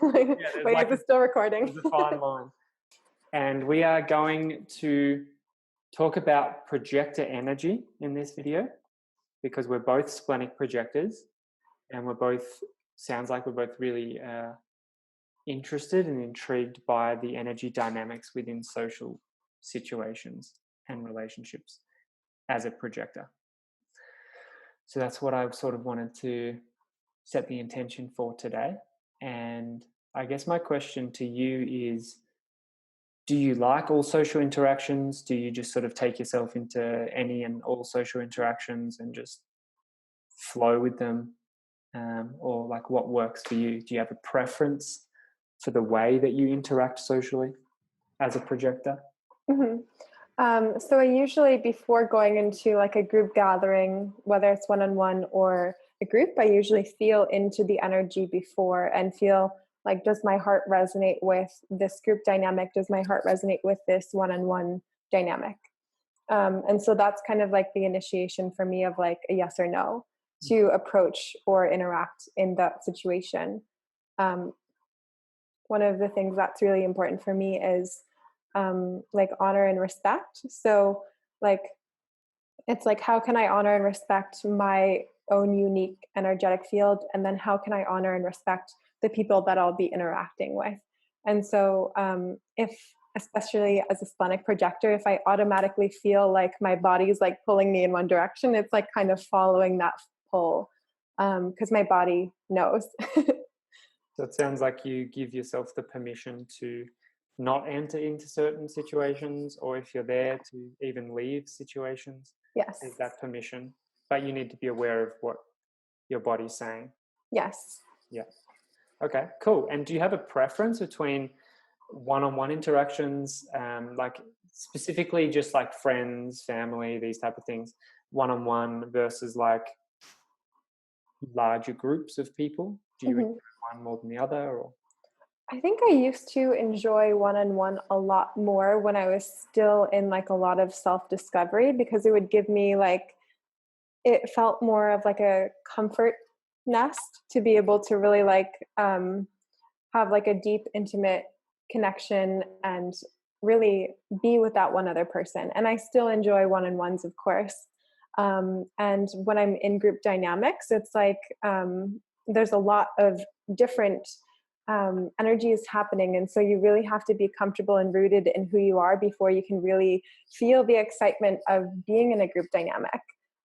Wait, like is it still recording? there's a fine line. And we are going to talk about projector energy in this video because we're both splenic projectors and sounds like we're both really interested and intrigued by the energy dynamics within social situations and relationships as a projector. So that's what I sort of wanted to set the intention for today. And I guess my question to you is, do you like all social interactions? Do you just sort of take yourself into any and all social interactions and just flow with them? Or like what works for you? Do you have a preference for the way that you interact socially as a projector? Mm-hmm. So I usually, before going into like a group gathering, whether it's one-on-one or a group, I usually feel into the energy before and feel like, does my heart resonate with this group dynamic? Does my heart resonate with this one-on-one dynamic? And so that's kind of like the initiation for me of like a yes or no to approach or interact in that situation. One of the things that's really important for me is like honor and respect. So like, it's like, how can I honor and respect my own unique energetic field? And then how can I honor and respect the people that I'll be interacting with? And so especially as a splenic projector, if I automatically feel like my body's like pulling me in one direction, it's like kind of following that pull because my body knows. So it sounds like you give yourself the permission to not enter into certain situations, or if you're there, to even leave situations. Yes. Is that permission? But you need to be aware of what your body's saying. Yes. Yeah. Okay, cool. And do you have a preference between one-on-one interactions, like specifically just like friends, family, these type of things, one-on-one versus like larger groups of people? Do you enjoy one more than the other? Or I think I used to enjoy one-on-one a lot more when I was still in like a lot of self-discovery, because it would give me like, it felt more of like a comfort nest to be able to really like have like a deep, intimate connection and really be with that one other person. And I still enjoy one-on-ones, of course. And when I'm in group dynamics, it's like there's a lot of different energies happening. And so you really have to be comfortable and rooted in who you are before you can really feel the excitement of being in a group dynamic.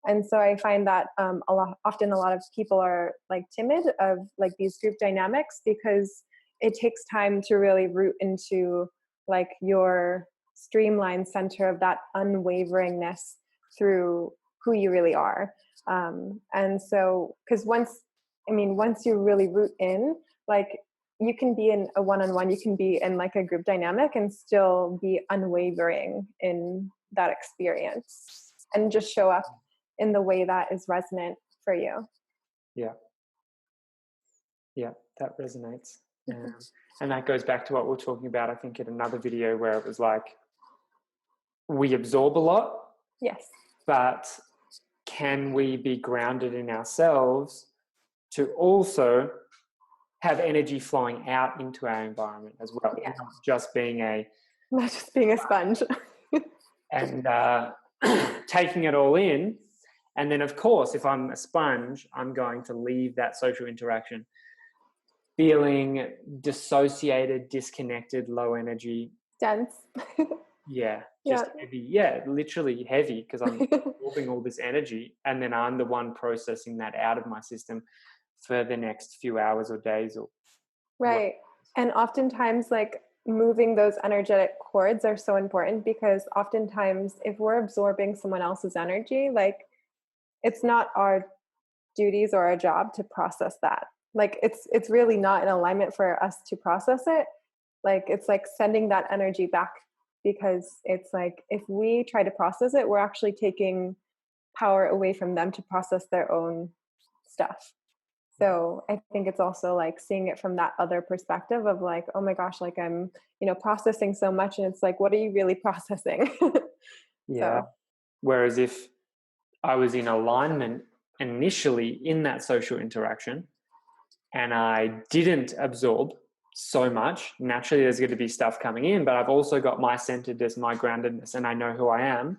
And so I find that often a lot of people are like timid of like these group dynamics because it takes time to really root into like your streamlined center of that unwaveringness through who you really are. And so, because once you really root in, like you can be in a one-on-one, you can be in like a group dynamic and still be unwavering in that experience and just show up in the way that is resonant for you. Yeah, that resonates. And that goes back to what we were talking about, I think, in another video where it was like, we absorb a lot. Yes. But can we be grounded in ourselves to also have energy flowing out into our environment as well? Yeah. Not just being a sponge. And taking it all in. And then, of course, if I'm a sponge, I'm going to leave that social interaction feeling dissociated, disconnected, low energy. Dense. Heavy. Yeah, literally heavy, because I'm absorbing all this energy, and then I'm the one processing that out of my system for the next few hours or days. Right. And oftentimes, like, moving those energetic cords are so important, because oftentimes if we're absorbing someone else's energy, like, it's not our duties or our job to process that. Like, it's really not in alignment for us to process it. Like, it's like sending that energy back, because it's like, if we try to process it, we're actually taking power away from them to process their own stuff. So I think it's also like seeing it from that other perspective of like, oh my gosh, like I'm, processing so much, and it's like, what are you really processing? Yeah. So. Whereas if I was in alignment initially in that social interaction, and I didn't absorb so much, naturally there's going to be stuff coming in, but I've also got my centeredness, my groundedness, and I know who I am.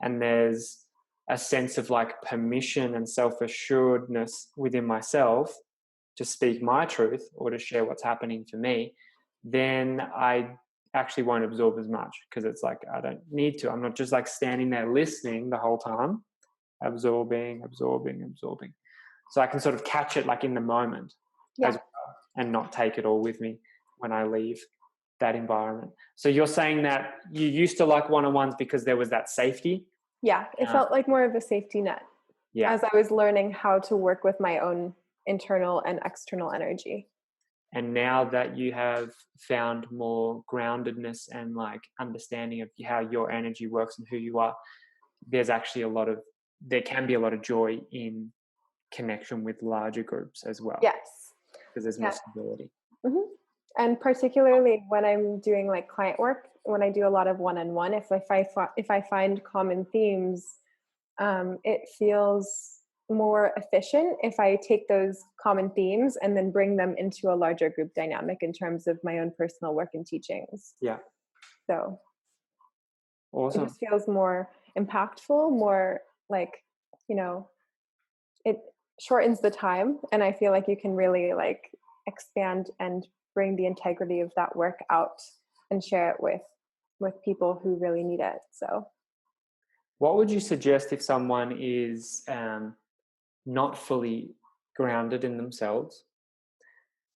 And there's a sense of like permission and self-assuredness within myself to speak my truth or to share what's happening for me. Then I actually won't absorb as much, because it's like I don't need to. I'm not just like standing there listening the whole time, absorbing. So I can sort of catch it like in the moment as well, and not take it all with me when I leave that environment. So you're saying that you used to like one-on-ones because there was that safety? Yeah, it felt like more of a safety net as I was learning how to work with my own internal and external energy. And now that you have found more groundedness and like understanding of how your energy works and who you are, there's actually there can be a lot of joy in connection with larger groups as well. Yes. Because there's more stability. Mm-hmm. And particularly when I'm doing like client work, when I do a lot of one-on-one, if I find common themes, it feels more efficient if I take those common themes and then bring them into a larger group dynamic in terms of my own personal work and teachings. Yeah. So awesome. It just feels more impactful, more like, it shortens the time, and I feel like you can really like expand and bring the integrity of that work out and share it with people who really need it. So what would you suggest if someone is not fully grounded in themselves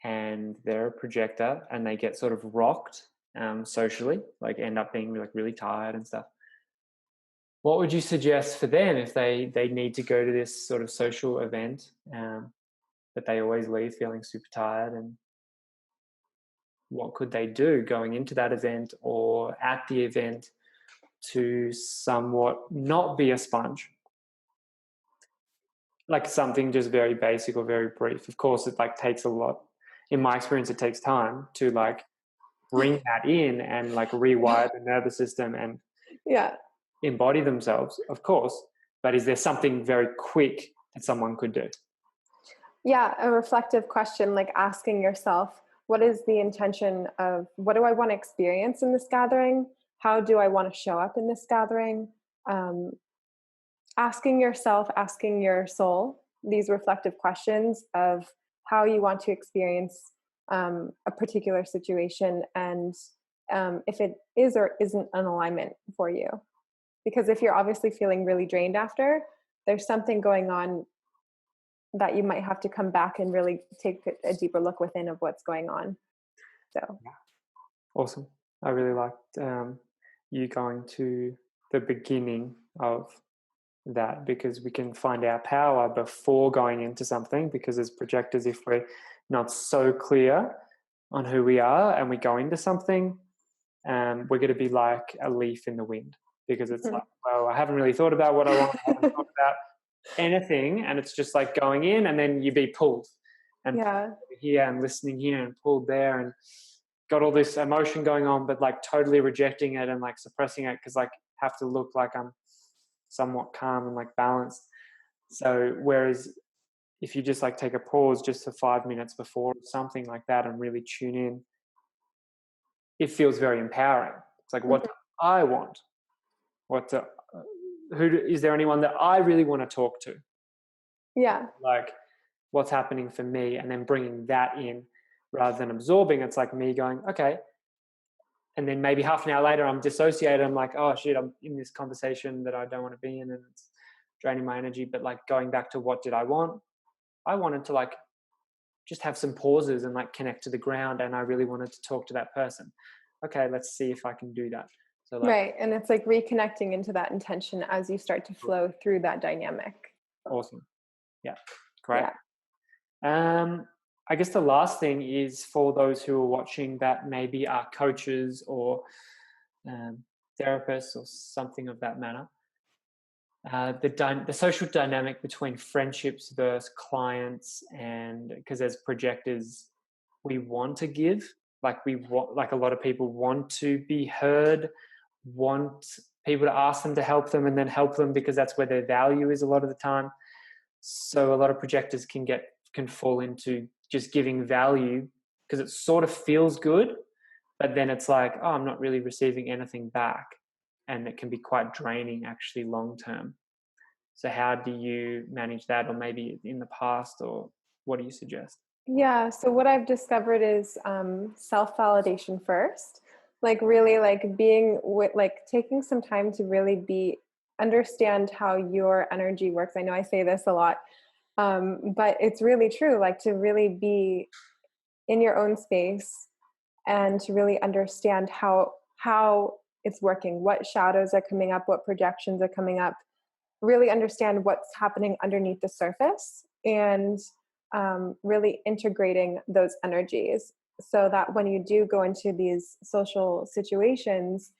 and they're a projector and they get sort of rocked socially, like end up being like really tired and stuff? What would you suggest for them if they need to go to this sort of social event, but they always leave feeling super tired? And what could they do going into that event or at the event to somewhat not be a sponge? Like something just very basic or very brief. Of course, it like takes a lot. In my experience, it takes time to like bring that in and like rewire the nervous system and embody themselves, of course. But is there something very quick that someone could do? Yeah, a reflective question, like asking yourself, what is the intention of, what do I want to experience in this gathering? How do I want to show up in this gathering? Asking yourself, asking your soul these reflective questions of how you want to experience a particular situation, and if it is or isn't an alignment for you. Because if you're obviously feeling really drained after, there's something going on that you might have to come back and really take a deeper look within of what's going on. So awesome. I really liked you going to the beginning of that, because we can find our power before going into something. Because as projectors, if we're not so clear on who we are and we go into something, we're going to be like a leaf in the wind, because it's like, well, I haven't really thought about what I want, I haven't thought about anything, and it's just like going in, and then you be pulled and pulled here and listening here and pulled there, and got all this emotion going on, but like totally rejecting it and like suppressing it, because like have to look like I'm somewhat calm and like balanced. So whereas if you just like take a pause just for 5 minutes before something like that and really tune in, it feels very empowering. It's like, what do I want? Is there anyone that I really want to talk to? Yeah. Like, what's happening for me? And then bringing that in rather than absorbing. It's like me going, okay. And then maybe half an hour later, I'm dissociated. I'm like, oh shit, I'm in this conversation that I don't want to be in, and it's draining my energy. But like going back to, what did I want? I wanted to like just have some pauses and like connect to the ground. And I really wanted to talk to that person. Okay, let's see if I can do that. So like, right. And it's like reconnecting into that intention as you start to flow through that dynamic. Awesome. Yeah. Great. Yeah. I guess the last thing is for those who are watching that maybe are coaches or therapists or something of that manner. The social dynamic between friendships versus clients, and because as projectors, we want to give, like a lot of people want to be heard, want people to ask them to help them and then help them because that's where their value is a lot of the time. So a lot of projectors can fall into just giving value because it sort of feels good, but then it's like, oh, I'm not really receiving anything back. And it can be quite draining actually long term. So how do you manage that, or maybe in the past, or what do you suggest? Yeah, so what I've discovered is self-validation first, like really like being with like taking some time to really be understand how your energy works. I know I say this a lot, but it's really true, like to really be in your own space and to really understand how it's working, what shadows are coming up, what projections are coming up, really understand what's happening underneath the surface, and really integrating those energies so that when you do go into these social situations,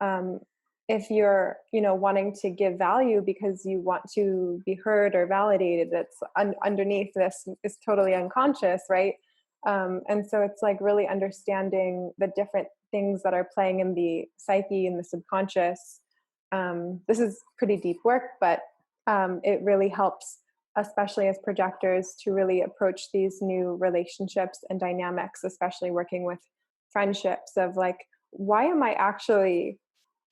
um, if you're wanting to give value because you want to be heard or validated, that's underneath this is totally unconscious, right? And so it's like really understanding the different things that are playing in the psyche and the subconscious. This is pretty deep work, but it really helps, especially as projectors, to really approach these new relationships and dynamics, especially working with friendships of like, why am I actually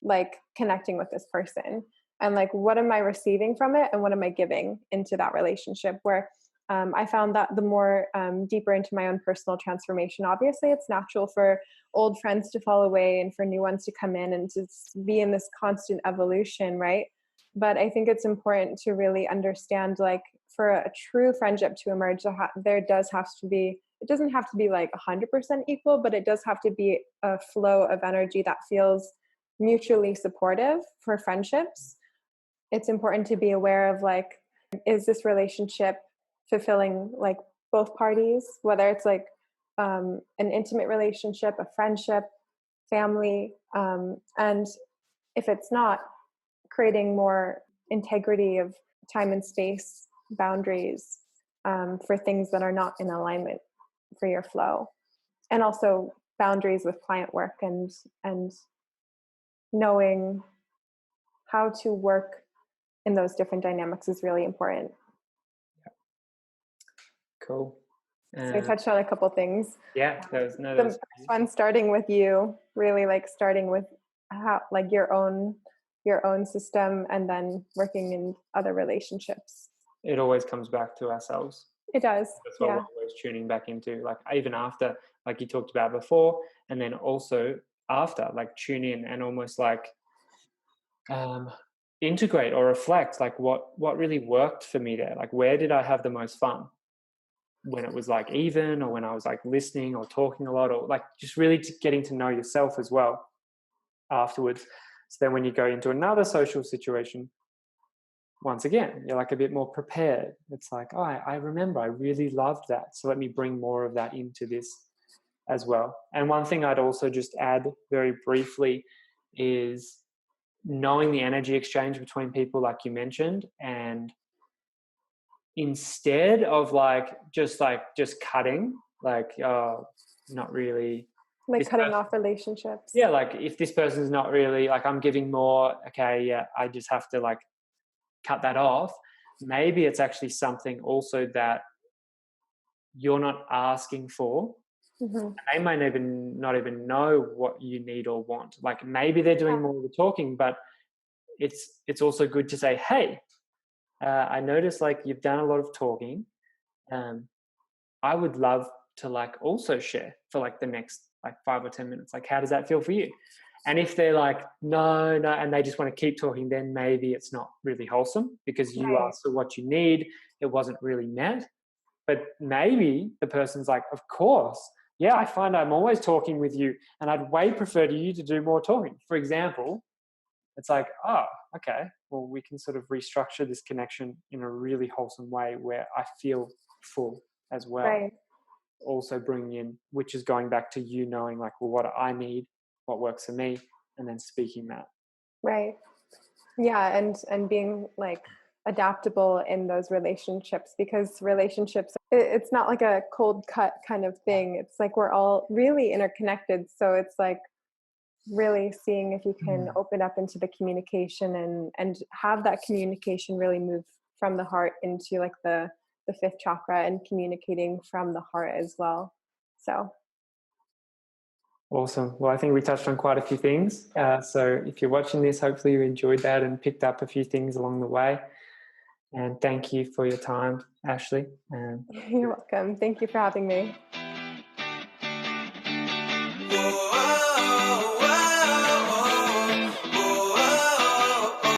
like connecting with this person? And like, what am I receiving from it? And what am I giving into that relationship? Where I found that the more deeper into my own personal transformation, obviously it's natural for old friends to fall away and for new ones to come in and to be in this constant evolution, right? But I think it's important to really understand, like, for a true friendship to emerge, there does have to be, it doesn't have to be like 100% equal, but it does have to be a flow of energy that feels mutually supportive for friendships. It's important to be aware of like, is this relationship fulfilling like both parties, whether it's like an intimate relationship, a friendship, family, and if it's not, creating more integrity of time and space boundaries for things that are not in alignment for your flow, and also boundaries with client work, and knowing how to work in those different dynamics is really important. Cool. So I touched on a couple things. Yeah, that was no, that The was first one, starting with you, really like starting with how like your own system, and then working in other relationships. it always comes back to ourselves. It does. That's what we're Yeah. always tuning back into, like even after, like you talked about before, and then also after, like tune in and almost like um, integrate or reflect, like what really worked for me there, like where did I have the most fun, when it was like even, or when I was like listening or talking a lot, or like just really getting to know yourself as well afterwards. So then when you go into another social situation, once again, you're like a bit more prepared. It's like, oh, I remember I really loved that. So let me bring more of that into this as well. And one thing I'd also just add very briefly is knowing the energy exchange between people, like you mentioned, and instead of just cutting, like, oh, not really. Like This cutting person, off relationships. yeah, like if this person's not really like, I'm giving more, okay, yeah, I just have to like cut that off. Maybe it's actually something also that you're not asking for. Hmm. They might even not even know what you need or want. Like maybe they're doing Yeah. more of the talking, but it's also good to say, hey, I noticed like you've done a lot of talking. Um, I would love to like also share for like the next like 5 or 10 minutes. Like, how does that feel for you? And if they're like, no, no, and they just want to keep talking, then maybe it's not really wholesome because you Right. asked for what you need. It wasn't really met. But maybe the person's like, of course, yeah, I find I'm always talking with you and I'd way prefer to you to do more talking. For example, it's like, oh, okay, well, we can sort of restructure this connection in a really wholesome way where I feel full as well. Right. Also bringing in, which is going back to you knowing like, well, what do I need, what works for me, and then speaking that. Right. Yeah, and being like adaptable in those relationships, because relationships, it's not like a cold cut kind of thing. It's like we're all really interconnected. So it's like really seeing if you can Mm. open up into the communication, and have that communication really move from the heart into like the the fifth chakra and communicating from the heart as well. So Awesome. Well, I think we touched on quite a few things. So if you're watching this, hopefully you enjoyed that and picked up a few things along the way. And thank you for your time, Ashley. And you're welcome. Thank you for having me.